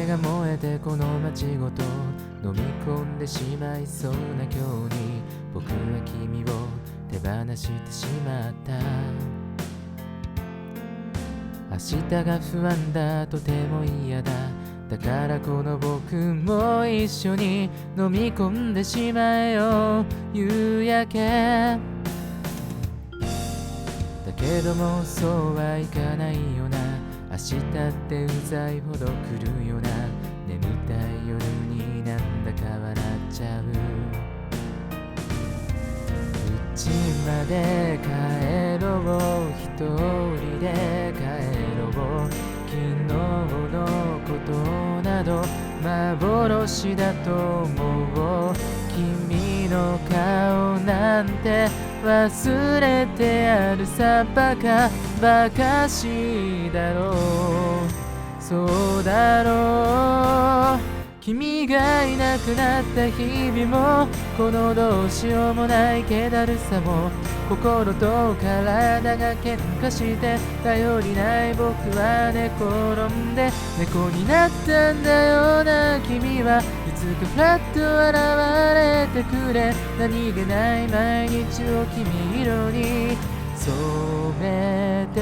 が燃えてこの街ごと飲み込んでしまいそうな今日に、僕は君を手放してしまった。明日が不安だ、とても嫌だ。だからこの僕も一緒に飲み込んでしまえよ、夕焼け。だけどもそうはいかないよな。明日ってうざいほど来るよな。眠たい夜になんだか笑っちゃう。家まで帰ろう、一人で帰ろう。昨日のことなど幻だと思う。君の顔なんて忘れてやるさ。バカしだろう、そうだろう。君がいなくなった日々も、このどうしようもない気だるさも、心と体が喧嘩して頼りない僕は寝転んで猫になったんだよな。君はいつかふらっと現れてくれ、何気ない毎日を君色に染めて